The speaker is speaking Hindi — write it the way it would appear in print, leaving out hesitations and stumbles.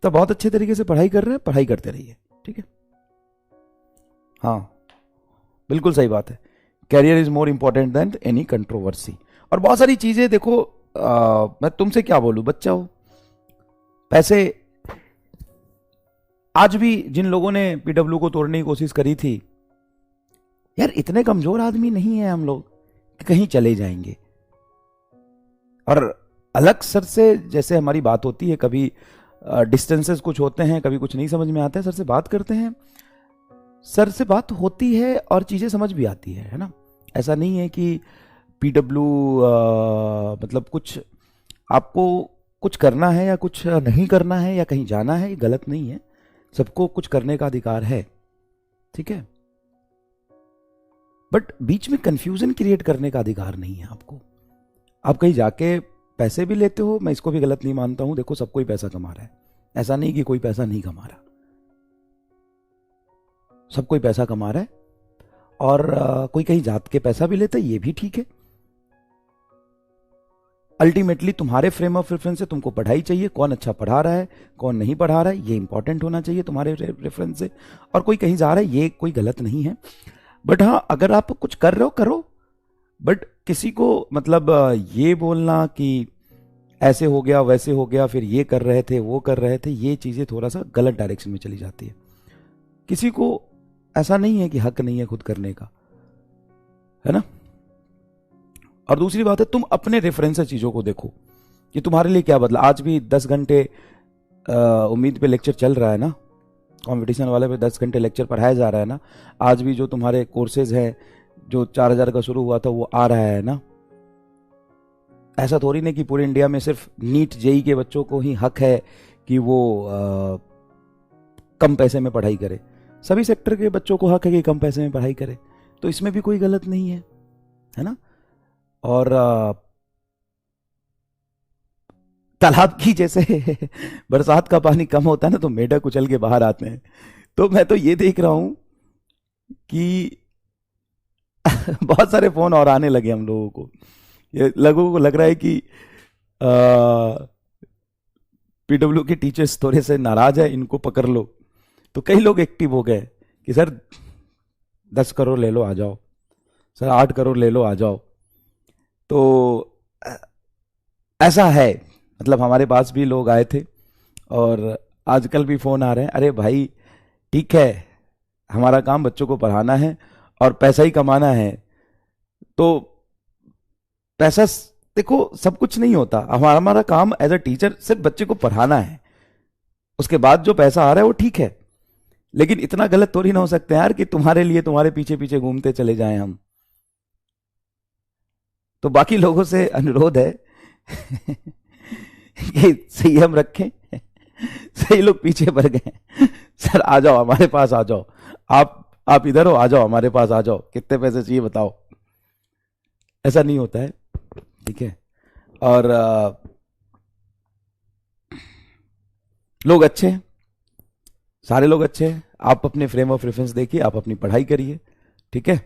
तो बहुत अच्छे तरीके से पढ़ाई कर रहे हैं, पढ़ाई करते रहिए, ठीक है। हाँ बिल्कुल सही बात है, career is more important than any controversy. और बहुत सारी चीजें देखो, मैं तुमसे क्या बोलूं, बच्चा हो, पैसे, आज भी जिन लोगों ने पीडब्ल्यू को तोड़ने की कोशिश करी थी, यार इतने कमजोर आदमी नहीं है हम लोग कि कहीं चले जाएंगे। और अलग सर से जैसे हमारी बात होती है, कभी डिस्टेंसेस कुछ होते हैं, कभी कुछ नहीं समझ में आता है, सर से बात करते हैं, सर से बात होती है और चीजें समझ भी आती है ना। ऐसा नहीं है कि पीडब्ल्यू मतलब कुछ आपको कुछ करना है या कुछ नहीं करना है या कहीं जाना है, ये गलत नहीं है, सबको कुछ करने का अधिकार है, ठीक है। बट बीच में कंफ्यूजन क्रिएट करने का अधिकार नहीं है आपको। आप कहीं जाके पैसे भी लेते हो, मैं इसको भी गलत नहीं मानता हूं, देखो सब कोई पैसा कमा रहा है, ऐसा नहीं कि कोई पैसा नहीं कमा रहा, सब कोई पैसा कमा रहा है। और कोई कहीं जात के पैसा भी लेता है, ये भी ठीक है। अल्टीमेटली तुम्हारे फ्रेम ऑफ रेफरेंस से तुमको पढ़ाई चाहिए, कौन अच्छा पढ़ा रहा है कौन नहीं पढ़ा रहा है, ये इंपॉर्टेंट होना चाहिए तुम्हारे रेफरेंस से। और कोई कहीं जा रहा है, ये कोई गलत नहीं है। बट हाँ, अगर आप कुछ कर रहे हो करो, बट किसी को मतलब ये बोलना कि ऐसे हो गया वैसे हो गया, फिर ये कर रहे थे वो कर रहे थे, ये चीजें थोड़ा सा गलत डायरेक्शन में चली जाती है। किसी को ऐसा नहीं है कि हक नहीं है खुद करने का, है ना। और दूसरी बात है, तुम अपने रेफरेंस से चीजों को देखो कि तुम्हारे लिए क्या बदला। आज भी 10 घंटे उम्मीद पे लेक्चर चल रहा है ना, कंपटीशन वाले पे 10 घंटे लेक्चर पढ़ाया जा रहा है ना। आज भी जो तुम्हारे कोर्सेज हैं, जो 4000 का शुरू हुआ था, वो आ रहा है ना। ऐसा थोड़ी नहीं कि पूरे इंडिया में सिर्फ नीट जेई के बच्चों को ही हक है कि वो कम पैसे में पढ़ाई करे, सभी सेक्टर के बच्चों को हक है कि कम पैसे में पढ़ाई करे, तो इसमें भी कोई गलत नहीं है ना। और तालाब की जैसे बरसात का पानी कम होता है ना, तो मेढक उछल के बाहर आते हैं। तो मैं तो ये देख रहा हूं कि बहुत सारे फोन और आने लगे हम लोगों को, लोगों को लग रहा है कि पीडब्ल्यू के टीचर्स थोड़े से नाराज है, इनको पकड़ लो। तो कई लोग एक्टिव हो गए कि सर 10 करोड़ ले लो आ जाओ, सर 8 करोड़ ले लो आ जाओ। तो ऐसा है, मतलब हमारे पास भी लोग आए थे और आजकल भी फोन आ रहे हैं, अरे भाई ठीक है, हमारा काम बच्चों को पढ़ाना है और पैसा ही कमाना है। तो पैसा देखो सब कुछ नहीं होता, हमारा काम एज अ टीचर सिर्फ बच्चे को पढ़ाना है, उसके बाद जो पैसा आ रहा है वो ठीक है। लेकिन इतना गलत थोड़ी ना हो सकते हैं यार कि तुम्हारे लिए तुम्हारे पीछे पीछे घूमते चले जाएं हम। तो बाकी लोगों से अनुरोध है कि संयम रखें। सही लोग पीछे पड़ गए, सर आ जाओ हमारे पास आ जाओ, आप इधर हो, आ जाओ हमारे पास आ जाओ, कितने पैसे चाहिए बताओ। ऐसा नहीं होता है, ठीक है। और लोग अच्छे हैं, सारे लोग अच्छे हैं, आप अपने फ्रेम ऑफ रेफरेंस देखिए, आप अपनी पढ़ाई करिए, ठीक है।